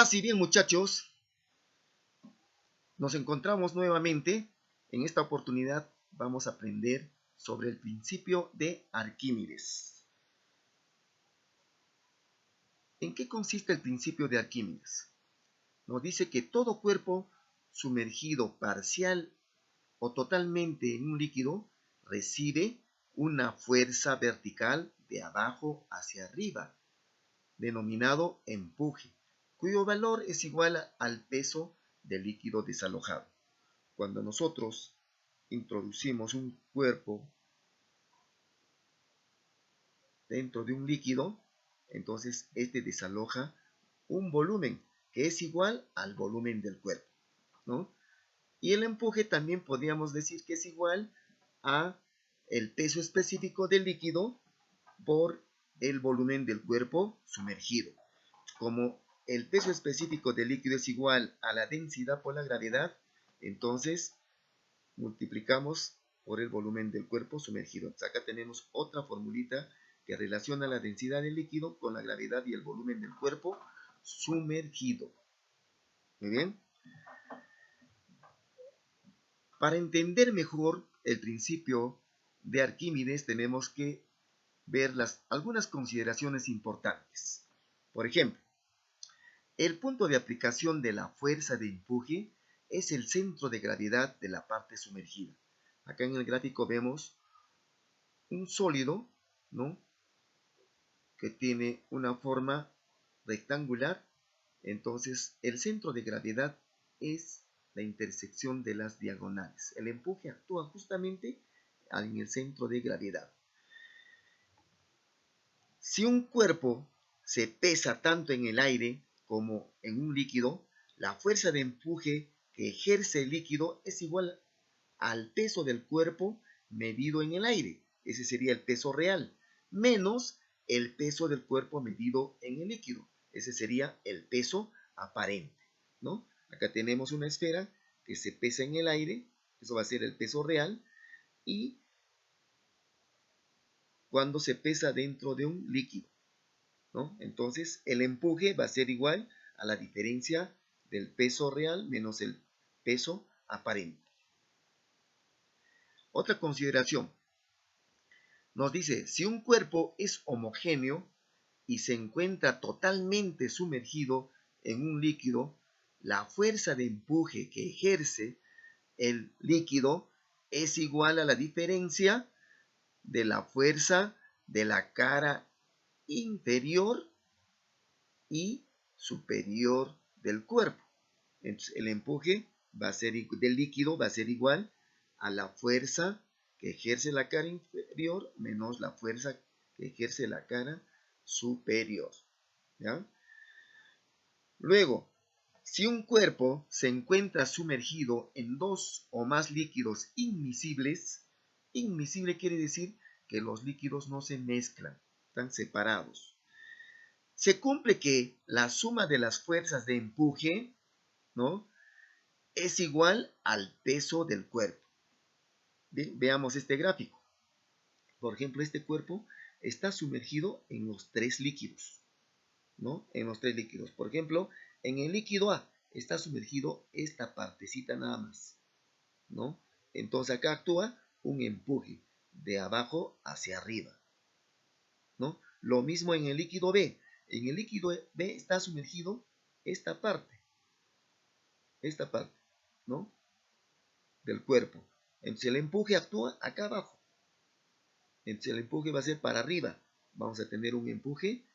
Paz y bien, muchachos, nos encontramos nuevamente. En esta oportunidad vamos a aprender sobre el principio de Arquímedes. ¿En qué consiste el principio de Arquímedes? Nos dice que todo cuerpo sumergido parcial o totalmente en un líquido recibe una fuerza vertical de abajo hacia arriba, denominado empuje, cuyo valor es igual al peso del líquido desalojado. Cuando nosotros introducimos un cuerpo dentro de un líquido, entonces este desaloja un volumen que es igual al volumen del cuerpo, ¿no? Y el empuje también podríamos decir que es igual a el peso específico del líquido por el volumen del cuerpo sumergido. Como el peso específico del líquido es igual a la densidad por la gravedad, entonces multiplicamos por el volumen del cuerpo sumergido. Entonces acá tenemos otra formulita que relaciona la densidad del líquido con la gravedad y el volumen del cuerpo sumergido. Muy bien. Para entender mejor el principio de Arquímedes tenemos que ver algunas consideraciones importantes. Por ejemplo, el punto de aplicación de la fuerza de empuje es el centro de gravedad de la parte sumergida. Acá en el gráfico vemos un sólido, ¿no?, que tiene una forma rectangular. Entonces, el centro de gravedad es la intersección de las diagonales. El empuje actúa justamente en el centro de gravedad. Si un cuerpo se pesa tanto en el aire como en un líquido, la fuerza de empuje que ejerce el líquido es igual al peso del cuerpo medido en el aire. Ese sería el peso real, menos el peso del cuerpo medido en el líquido. Ese sería el peso aparente, ¿no? Acá tenemos una esfera que se pesa en el aire, eso va a ser el peso real, y cuando se pesa dentro de un líquido, ¿no? Entonces el empuje va a ser igual a la diferencia del peso real menos el peso aparente. Otra consideración. Nos dice, si un cuerpo es homogéneo y se encuentra totalmente sumergido en un líquido, la fuerza de empuje que ejerce el líquido es igual a la diferencia de la fuerza de la cara inferior y superior del cuerpo. Entonces, el empuje del líquido va a ser igual a la fuerza que ejerce la cara inferior menos la fuerza que ejerce la cara superior, ¿ya? Luego, si un cuerpo se encuentra sumergido en dos o más líquidos inmiscibles, inmiscible quiere decir que los líquidos no se mezclan, están separados. Se cumple que la suma de las fuerzas de empuje, ¿no?, es igual al peso del cuerpo. Bien, veamos este gráfico. Por ejemplo, este cuerpo está sumergido en los tres líquidos, ¿no? En los tres líquidos. Por ejemplo, en el líquido A está sumergido esta partecita nada más, ¿no? Entonces acá actúa un empuje de abajo hacia arriba, ¿no? Lo mismo en el líquido B. En el líquido B está sumergido esta parte, ¿no?, del cuerpo. Entonces el empuje actúa acá abajo. Entonces el empuje va a ser para arriba. Vamos a tener un empuje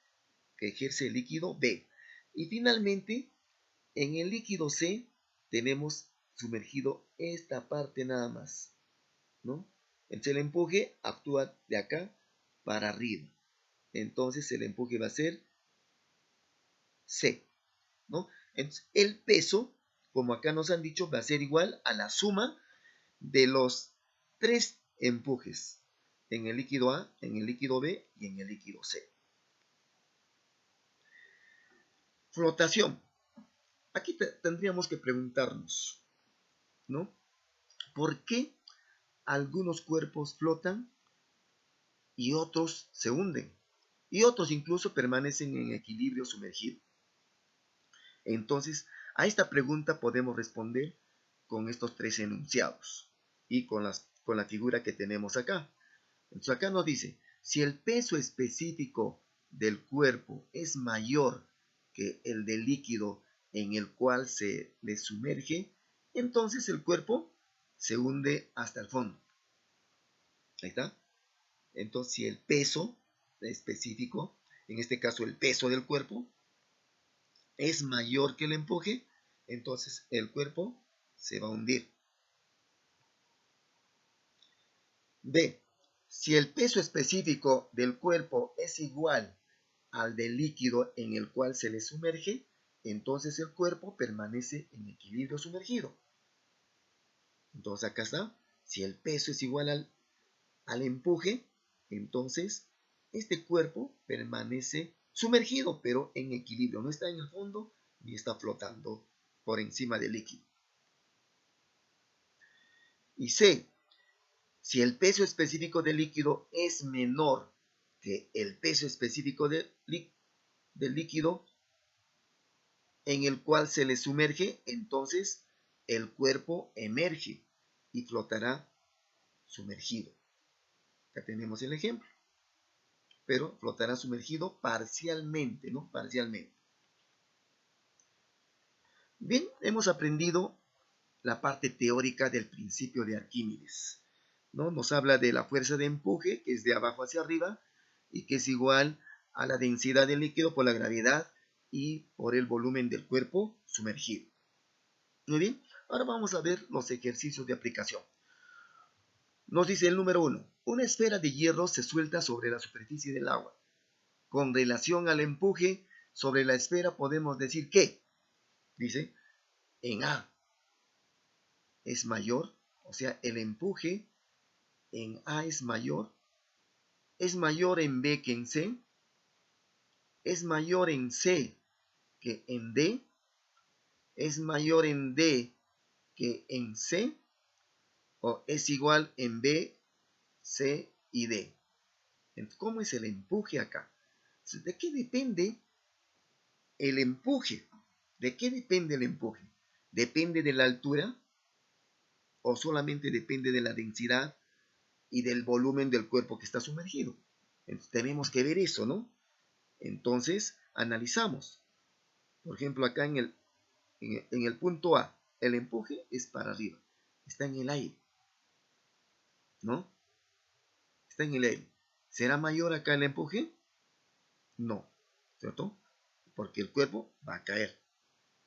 que ejerce el líquido B. Y finalmente, en el líquido C tenemos sumergido esta parte nada más, ¿no? Entonces el empuje actúa de acá para arriba. Entonces el empuje va a ser C, ¿no? Entonces el peso, como acá nos han dicho, va a ser igual a la suma de los tres empujes en el líquido A, en el líquido B y en el líquido C. Flotación. Aquí tendríamos que preguntarnos, ¿no?, ¿por qué algunos cuerpos flotan y otros se hunden? Y otros incluso permanecen en equilibrio sumergido. Entonces, a esta pregunta podemos responder con estos tres enunciados y con la figura que tenemos acá. Entonces acá nos dice, si el peso específico del cuerpo es mayor que el del líquido en el cual se le sumerge, entonces el cuerpo se hunde hasta el fondo. Ahí está. Entonces, si el peso específico, en este caso el peso del cuerpo, es mayor que el empuje, entonces el cuerpo se va a hundir. B. Si el peso específico del cuerpo es igual al del líquido en el cual se le sumerge, entonces el cuerpo permanece en equilibrio sumergido. Entonces acá está. Si el peso es igual al empuje, entonces este cuerpo permanece sumergido, pero en equilibrio. No está en el fondo ni está flotando por encima del líquido. Y C. Si el peso específico del líquido es menor que el peso específico del líquido en el cual se le sumerge, entonces el cuerpo emerge y flotará sumergido. Acá tenemos el ejemplo. Pero flotará sumergido parcialmente, ¿no? Parcialmente. Bien, hemos aprendido la parte teórica del principio de Arquímedes, ¿no? Nos habla de la fuerza de empuje, que es de abajo hacia arriba, y que es igual a la densidad del líquido por la gravedad y por el volumen del cuerpo sumergido. Muy bien, ahora vamos a ver los ejercicios de aplicación. Nos dice el número 1. Una esfera de hierro se suelta sobre la superficie del agua. Con relación al empuje sobre la esfera podemos decir que, dice, en A es mayor, o sea, el empuje en A es mayor en B que en C, es mayor en C que en D, es mayor en D que en C, o es igual en B, C y D. Entonces, ¿cómo es el empuje acá? ¿De qué depende el empuje? ¿De qué depende el empuje? ¿Depende de la altura o solamente depende de la densidad y del volumen del cuerpo que está sumergido? Entonces, tenemos que ver eso, ¿no? Entonces, analizamos. Por ejemplo, acá en el punto A, el empuje es para arriba. Está en el aire, ¿no? Está en el aire. ¿Será mayor acá el empuje? No, ¿cierto? Porque el cuerpo va a caer,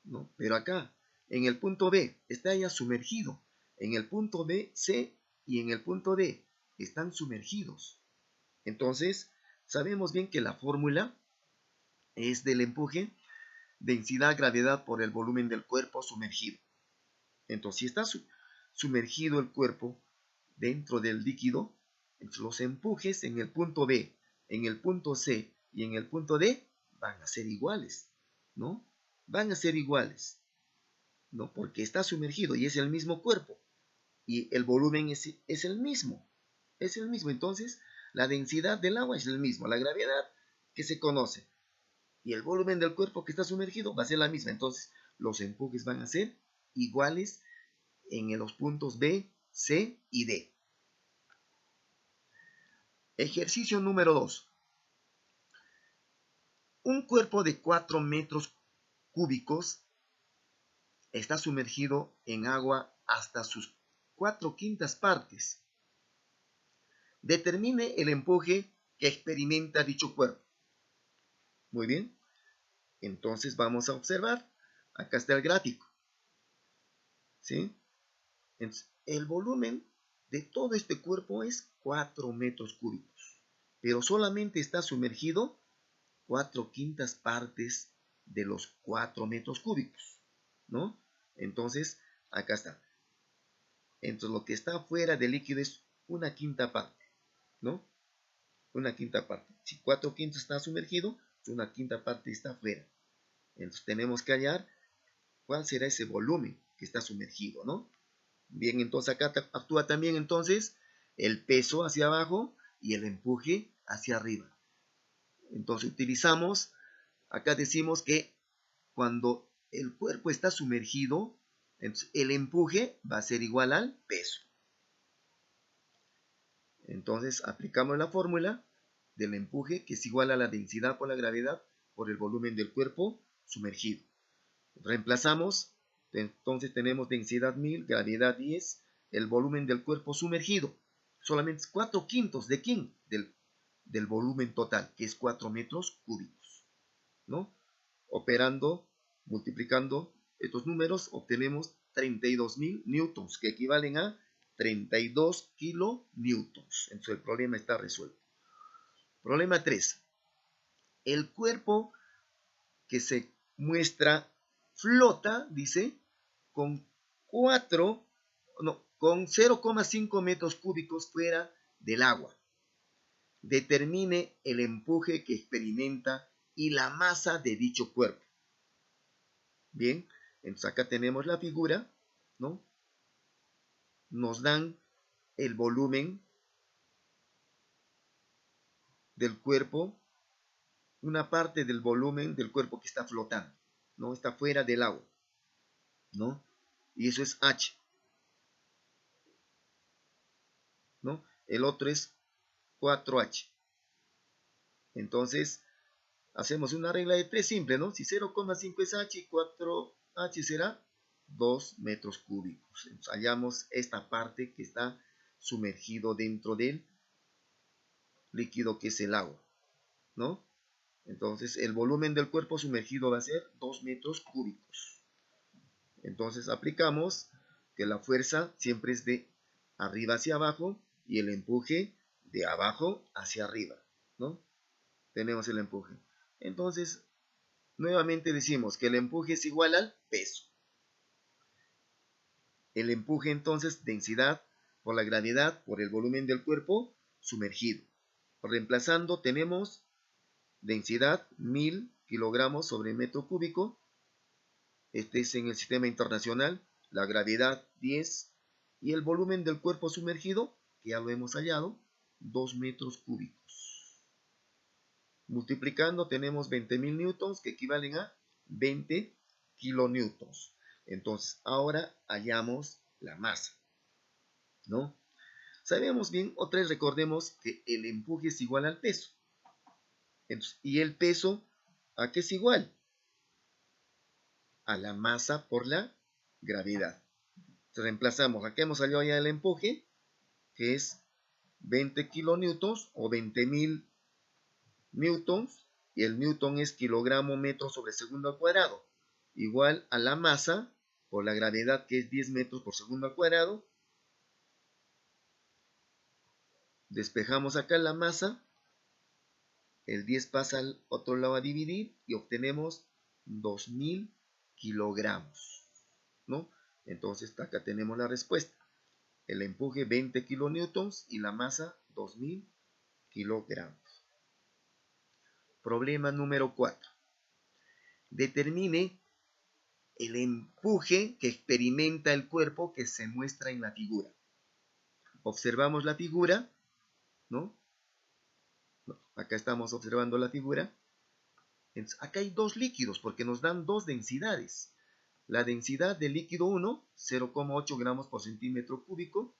¿no? Pero acá, en el punto B, está ya sumergido. En el punto B, C y en el punto D están sumergidos. Entonces, sabemos bien que la fórmula es del empuje, densidad, gravedad por el volumen del cuerpo sumergido. Entonces, si está sumergido el cuerpo dentro del líquido, los empujes en el punto B, en el punto C y en el punto D van a ser iguales, ¿no? Van a ser iguales, ¿no? Porque está sumergido y es el mismo cuerpo y el volumen es el mismo, es el mismo. Entonces, la densidad del agua es el mismo, la gravedad que se conoce y el volumen del cuerpo que está sumergido va a ser la misma. Entonces, los empujes van a ser iguales en los puntos B, C y D. Ejercicio número 2. Un cuerpo de 4 metros cúbicos está sumergido en agua hasta sus 4/5 partes. Determine el empuje que experimenta dicho cuerpo. Muy bien. Entonces vamos a observar. Acá está el gráfico. ¿Sí? Entonces, el volumen de todo este cuerpo es 4 metros cúbicos. Pero solamente está sumergido 4/5 partes de los 4 metros cúbicos, ¿no? Entonces, acá está. Entonces, lo que está afuera del líquido es 1/5 parte, ¿no? 1/5 parte. Si 4/5 está sumergido, 1/5 parte está afuera. Entonces, tenemos que hallar cuál será ese volumen que está sumergido, ¿no? Bien, entonces acá actúa también entonces el peso hacia abajo y el empuje hacia arriba. Entonces utilizamos, acá decimos que cuando el cuerpo está sumergido, entonces el empuje va a ser igual al peso. Entonces aplicamos la fórmula del empuje, que es igual a la densidad por la gravedad por el volumen del cuerpo sumergido. Reemplazamos, entonces tenemos densidad 1000, gravedad 10, el volumen del cuerpo sumergido. Solamente 4/5 de quién? Del volumen total, que es 4 metros cúbicos, ¿no? Operando, multiplicando estos números, obtenemos 32.000 newtons, que equivalen a 32 kilonewtons. Entonces el problema está resuelto. Problema 3. El cuerpo que se muestra flota, dice, con 0,5 metros cúbicos fuera del agua. Determine el empuje que experimenta y la masa de dicho cuerpo. Bien, entonces acá tenemos la figura, ¿no? Nos dan el volumen del cuerpo, una parte del volumen del cuerpo que está flotando, ¿no? Está fuera del agua, ¿no? Y eso es H, ¿no? El otro es 4H. Entonces, hacemos una regla de 3 simple, ¿no? Si 0,5 es H y 4H será 2 metros cúbicos. Entonces, hallamos esta parte que está sumergido dentro del líquido que es el agua, ¿no? Entonces, el volumen del cuerpo sumergido va a ser 2 metros cúbicos. Entonces, aplicamos que la fuerza siempre es de arriba hacia abajo y el empuje de abajo hacia arriba, ¿no? Tenemos el empuje. Entonces, nuevamente decimos que el empuje es igual al peso. El empuje, entonces, densidad por la gravedad por el volumen del cuerpo sumergido. Reemplazando, tenemos densidad 1000 kilogramos sobre metro cúbico. Este es en el sistema internacional. La gravedad 10 y el volumen del cuerpo sumergido, que ya lo hemos hallado, 2 metros cúbicos. Multiplicando tenemos 20.000 newtons, que equivalen a 20 kilonewtons. Entonces ahora hallamos la masa, ¿no? Sabemos bien, otra vez recordemos que el empuje es igual al peso. Entonces, ¿y el peso a qué es igual? A la masa por la gravedad. Entonces, reemplazamos, aquí hemos salido ya el empuje, que es 20 kilonewtons o 20.000 newtons, y el newton es kilogramo metro sobre segundo al cuadrado, igual a la masa por la gravedad, que es 10 metros por segundo al cuadrado. Despejamos acá la masa, el 10 pasa al otro lado a dividir y obtenemos 2000 kilogramos, ¿no? Entonces acá tenemos la respuesta. El empuje 20 kilonewtons y la masa 2000 kilogramos. Problema número 4. Determine el empuje que experimenta el cuerpo que se muestra en la figura. Observamos la figura, ¿no? Acá estamos observando la figura. Entonces, acá hay dos líquidos porque nos dan dos densidades. La densidad del líquido 1, 0,8 gramos por centímetro cúbico,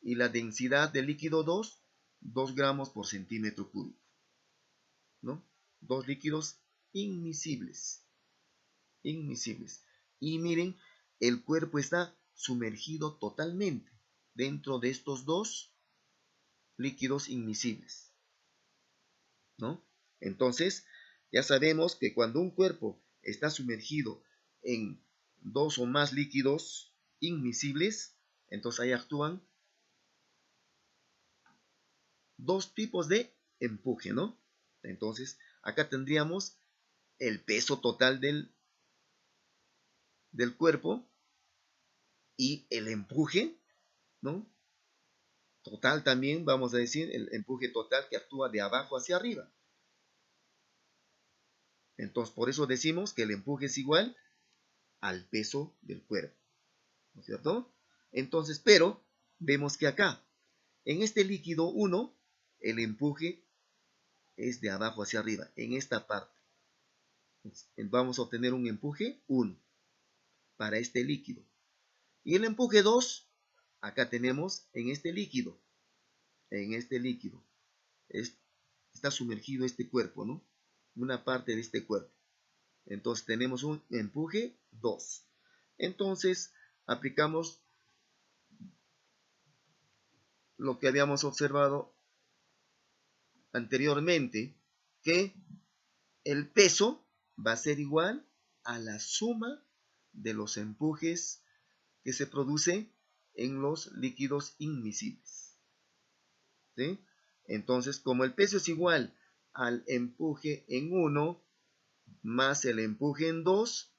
y la densidad del líquido 2, 2 gramos por centímetro cúbico, ¿no? Dos líquidos inmiscibles. Inmiscibles. Y miren, el cuerpo está sumergido totalmente dentro de estos dos líquidos inmiscibles, ¿no? Entonces, ya sabemos que cuando un cuerpo está sumergido en dos o más líquidos inmiscibles, entonces ahí actúan dos tipos de empuje, ¿no? Entonces, acá tendríamos el peso total del cuerpo y el empuje, ¿no? Total también, vamos a decir, el empuje total que actúa de abajo hacia arriba. Entonces, por eso decimos que el empuje es igual al peso del cuerpo, ¿no es cierto? Entonces, pero vemos que acá, en este líquido 1, el empuje es de abajo hacia arriba, en esta parte. Vamos a obtener un empuje 1. para este líquido. Y el empuje 2, acá tenemos en este líquido. Está sumergido este cuerpo, ¿no? Una parte de este cuerpo. Entonces tenemos un empuje 2. Entonces aplicamos lo que habíamos observado anteriormente, que el peso va a ser igual a la suma de los empujes que se produce en los líquidos inmiscibles. ¿Sí? Entonces, como el peso es igual al empuje en 1 más el empuje en 2,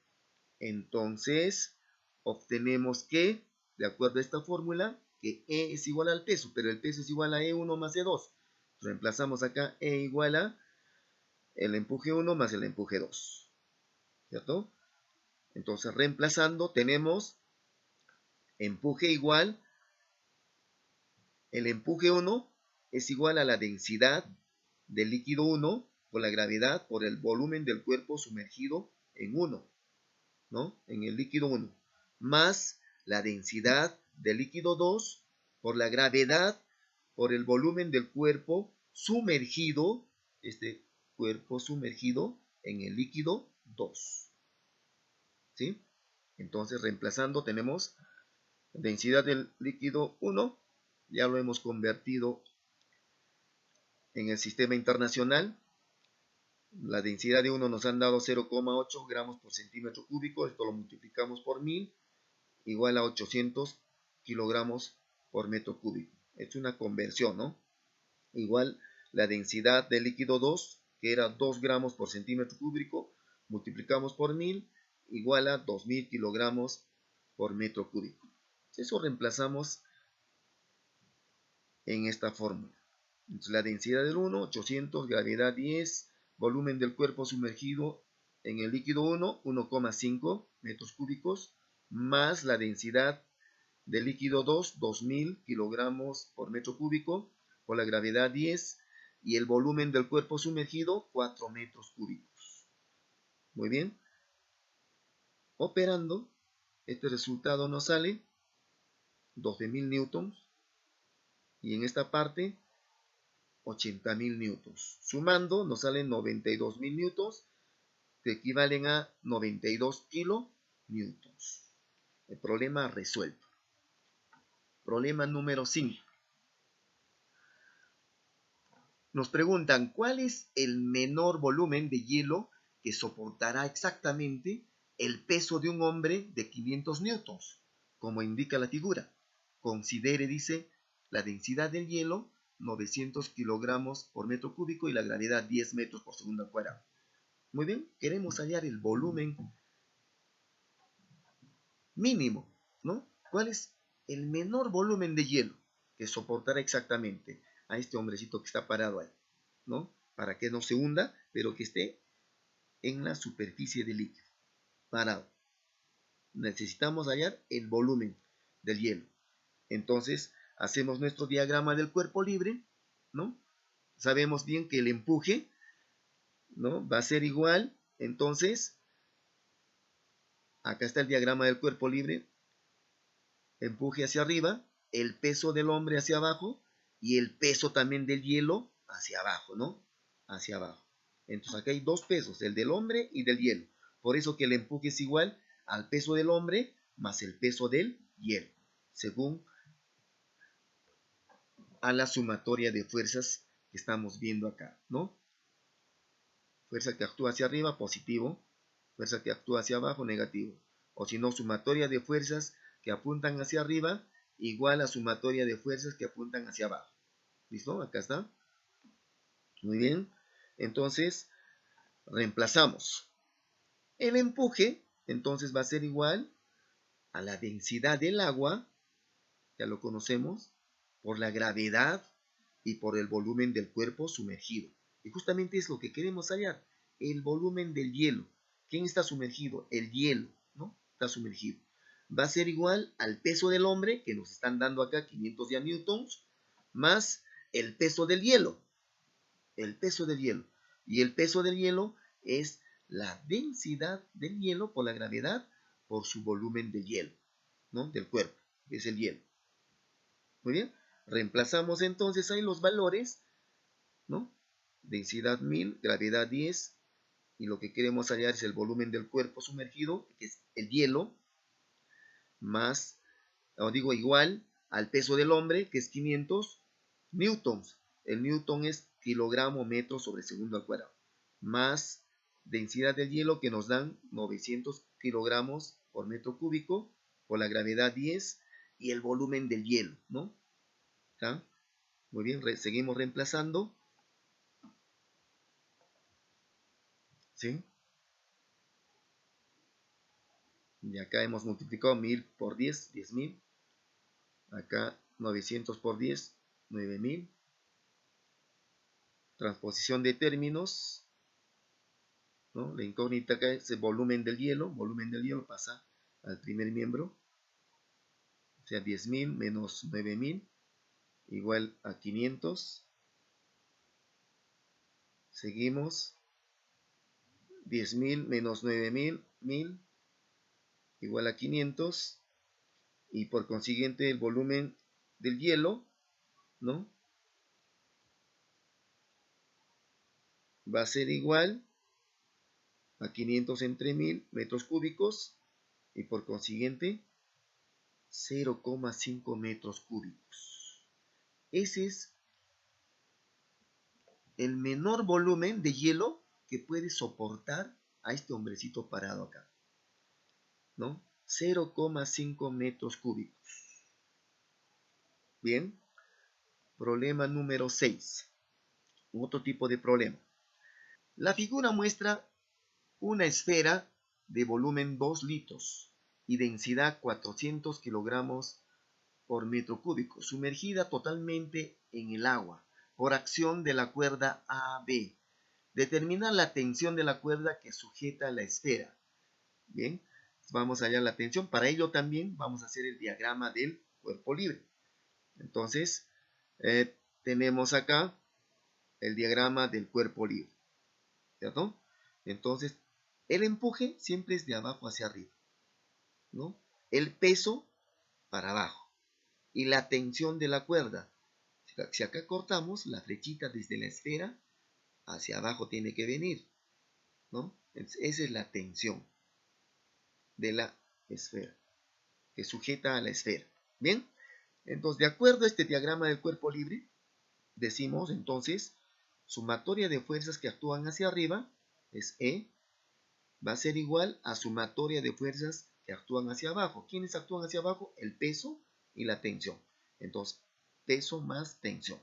entonces obtenemos que, de acuerdo a esta fórmula, que E es igual al peso, pero el peso es igual a E1 más E2. Reemplazamos acá E igual a el empuje 1 más el empuje 2. ¿Cierto? Entonces, reemplazando, tenemos empuje igual, el empuje 1 es igual a la densidad del líquido 1 por la gravedad por el volumen del cuerpo sumergido en 1, ¿no? En el líquido 1, más la densidad del líquido 2 por la gravedad por el volumen del cuerpo sumergido, este cuerpo sumergido en el líquido 2. ¿Sí? Entonces, reemplazando, tenemos densidad del líquido 1, ya lo hemos convertido en el sistema internacional. La densidad de 1 nos han dado 0,8 gramos por centímetro cúbico. Esto lo multiplicamos por 1000, igual a 800 kilogramos por metro cúbico. Es una conversión, ¿no? Igual la densidad del líquido 2, que era 2 gramos por centímetro cúbico, multiplicamos por 1000, igual a 2000 kilogramos por metro cúbico. Eso reemplazamos en esta fórmula. Entonces, la densidad del 1, 800, gravedad 10, volumen del cuerpo sumergido en el líquido 1, 1,5 metros cúbicos, más la densidad del líquido 2, 2000 kilogramos por metro cúbico, por la gravedad 10, y el volumen del cuerpo sumergido, 4 metros cúbicos. Muy bien. Operando, este resultado nos sale 12.000 newtons, y en esta parte 80.000 newtons. Sumando nos salen 92.000 newtons, que equivalen a 92 kilonewtons. El problema resuelto. Problema número 5. Nos preguntan, ¿cuál es el menor volumen de hielo que soportará exactamente el peso de un hombre de 500 newtons? Como indica la figura. Considere, dice, la densidad del hielo, 900 kilogramos por metro cúbico, y la gravedad 10 metros por segundo al cuadrado. Muy bien, queremos hallar el volumen mínimo, ¿no? ¿Cuál es el menor volumen de hielo que soportará exactamente a este hombrecito que está parado ahí, ¿no? Para que no se hunda, pero que esté en la superficie del líquido, parado. Necesitamos hallar el volumen del hielo. Entonces, hacemos nuestro diagrama del cuerpo libre, ¿no? Sabemos bien que el empuje, ¿no?, va a ser igual. Entonces, acá está el diagrama del cuerpo libre. Empuje hacia arriba, el peso del hombre hacia abajo y el peso también del hielo hacia abajo, ¿no? Hacia abajo. Entonces acá hay dos pesos, el del hombre y del hielo. Por eso que el empuje es igual al peso del hombre más el peso del hielo, según a la sumatoria de fuerzas que estamos viendo acá, ¿no? Fuerza que actúa hacia arriba, positivo. Fuerza que actúa hacia abajo, negativo. O si no, sumatoria de fuerzas que apuntan hacia arriba igual a sumatoria de fuerzas que apuntan hacia abajo. ¿Listo? Acá está. Muy bien. Entonces, reemplazamos. El empuje, entonces, va a ser igual a la densidad del agua, ya lo conocemos, por la gravedad y por el volumen del cuerpo sumergido. Y justamente es lo que queremos hallar, el volumen del hielo. ¿Quién está sumergido? El hielo, ¿no? Está sumergido. Va a ser igual al peso del hombre, que nos están dando acá 500 ya newtons, más el peso del hielo. El peso del hielo. Y el peso del hielo es la densidad del hielo por la gravedad por su volumen de hielo, ¿no? Del cuerpo, que es el hielo. Muy bien, reemplazamos entonces ahí los valores, ¿no? Densidad 1000, gravedad 10, y lo que queremos hallar es el volumen del cuerpo sumergido, que es el hielo, más, o digo igual, al peso del hombre, que es 500 newtons. El newton es kilogramo metro sobre segundo al cuadrado, más densidad del hielo, que nos dan 900 kilogramos por metro cúbico, por la gravedad 10, y el volumen del hielo, ¿no? ¿Está? Muy bien, seguimos reemplazando, ¿sí? Y acá hemos multiplicado 1000 por 10, 10.000. Acá 900 por 10, 9000. Transposición de términos, ¿no? La incógnita acá es el volumen del hielo. Volumen del hielo pasa al primer miembro. O sea, 10.000 menos 9000 igual a 500. Seguimos. 10.000 menos 9000, 1000 igual a 500. Y por consiguiente el volumen del hielo, ¿no? Va a ser igual a 500 entre 1000 metros cúbicos, y por consiguiente 0,5 metros cúbicos. Ese es el menor volumen de hielo que puede soportar a este hombrecito parado acá, ¿no? 0,5 metros cúbicos. Bien, problema número 6. Otro tipo de problema. La figura muestra una esfera de volumen 2 litros y densidad 400 kilogramos por metro cúbico, sumergida totalmente en el agua por acción de la cuerda AB. Determinar la tensión de la cuerda que sujeta la esfera. Bien, vamos a hallar la tensión. Para ello también vamos a hacer el diagrama del cuerpo libre. Entonces, tenemos acá el diagrama del cuerpo libre, ¿cierto? Entonces, el empuje siempre es de abajo hacia arriba, ¿no? El peso para abajo. Y la tensión de la cuerda. Si acá cortamos, la flechita desde la esfera hacia abajo tiene que venir, ¿no? Entonces, esa es la tensión de la esfera, que sujeta a la esfera. Bien, entonces, de acuerdo a este diagrama del cuerpo libre, decimos entonces, sumatoria de fuerzas que actúan hacia arriba es E, va a ser igual a sumatoria de fuerzas que actúan hacia abajo. ¿Quiénes actúan hacia abajo? El peso y la tensión. Entonces, peso más tensión.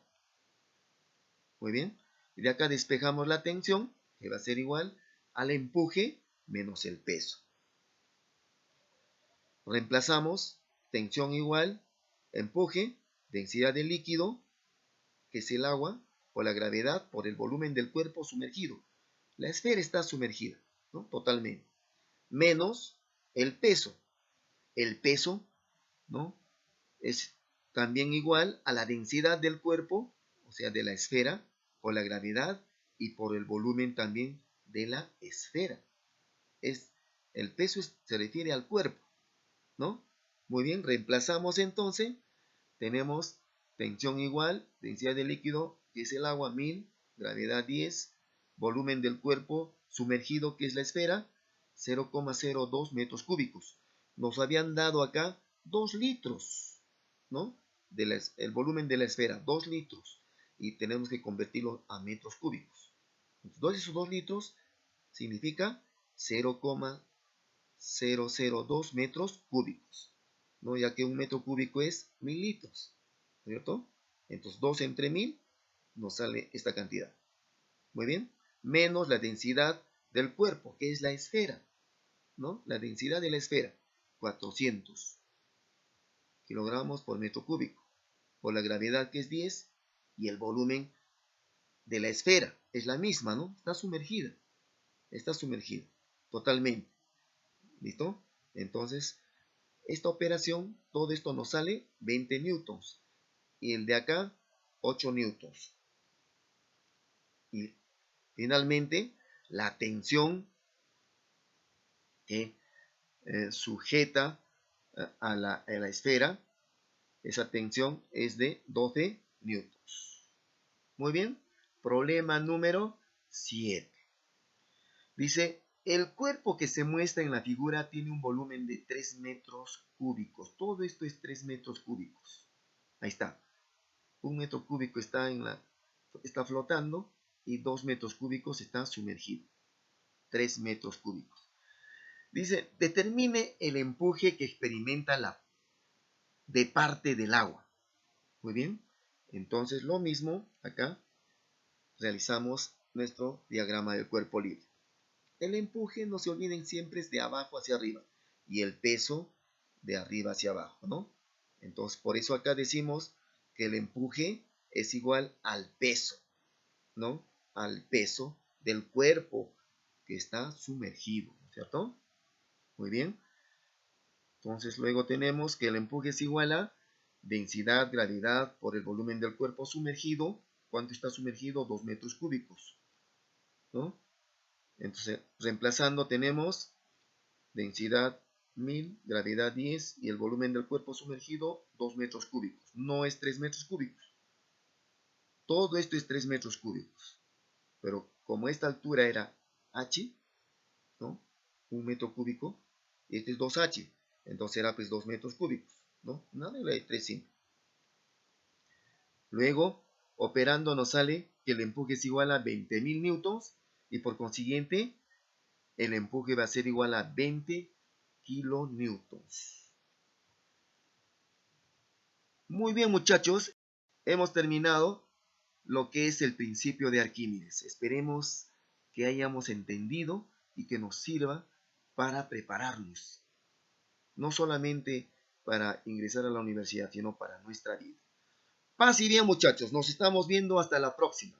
Muy bien. Y de acá despejamos la tensión, que va a ser igual al empuje menos el peso. Reemplazamos tensión igual, empuje, densidad del líquido, que es el agua, por la gravedad, por el volumen del cuerpo sumergido. La esfera está sumergida, ¿no? Totalmente. Menos el peso. El peso, ¿no? Es también igual a la densidad del cuerpo, o sea, de la esfera, por la gravedad y por el volumen también de la esfera. El peso se refiere al cuerpo, ¿no? Muy bien, reemplazamos entonces, tenemos tensión igual, densidad del líquido, que es el agua, 1000, gravedad 10, volumen del cuerpo sumergido, que es la esfera, 0,02 metros cúbicos. Nos habían dado acá 2 litros, ¿no? El volumen de la esfera, 2 litros, y tenemos que convertirlo a metros cúbicos. Entonces, esos 2 litros significa 0,002 metros cúbicos, ¿no? Ya que un metro cúbico es 1000 litros, ¿cierto? Entonces 2 entre 1000 nos sale esta cantidad. Muy bien, menos la densidad del cuerpo, que es la esfera, ¿no? La densidad de la esfera, 400 kilogramos por metro cúbico, por la gravedad, que es 10, y el volumen de la esfera es la misma, ¿no? Está sumergida totalmente. ¿Listo? Entonces, esta operación, todo esto nos sale 20 newtons. Y el de acá, 8 newtons. Y finalmente, la tensión que sujeta a la esfera, esa tensión es de 12 newtons. Muy bien, problema número 7. Dice, el cuerpo que se muestra en la figura tiene un volumen de 3 metros cúbicos. Todo esto es 3 metros cúbicos. Ahí está. 1 metro cúbico está flotando y 2 metros cúbicos está sumergido. 3 metros cúbicos. Dice, determine el empuje que experimenta de parte del agua. Muy bien. Entonces lo mismo acá realizamos nuestro diagrama del cuerpo libre. El empuje, no se olviden, siempre es de abajo hacia arriba y el peso de arriba hacia abajo, ¿no? Entonces, por eso acá decimos que el empuje es igual al peso, ¿no? Al peso del cuerpo que está sumergido, ¿cierto? Muy bien. Entonces, luego tenemos que el empuje es igual a densidad, gravedad por el volumen del cuerpo sumergido. ¿Cuánto está sumergido? 2 metros cúbicos, ¿no? Entonces, reemplazando tenemos densidad 1000, gravedad 10 y el volumen del cuerpo sumergido 2 metros cúbicos. No es 3 metros cúbicos. Todo esto es 3 metros cúbicos. Pero como esta altura era h, ¿no? 1 metro cúbico, este es 2h. Entonces era pues 2 metros cúbicos, ¿no? Una regla de 3 simple. Luego, operando nos sale que el empuje es igual a 20.000 newtons y por consiguiente el empuje va a ser igual a 20 kilonewtons. Muy bien, muchachos, hemos terminado lo que es el principio de Arquímedes. Esperemos que hayamos entendido y que nos sirva para prepararnos, no solamente para ingresar a la universidad, sino para nuestra vida. Paz y bien, muchachos, nos estamos viendo hasta la próxima.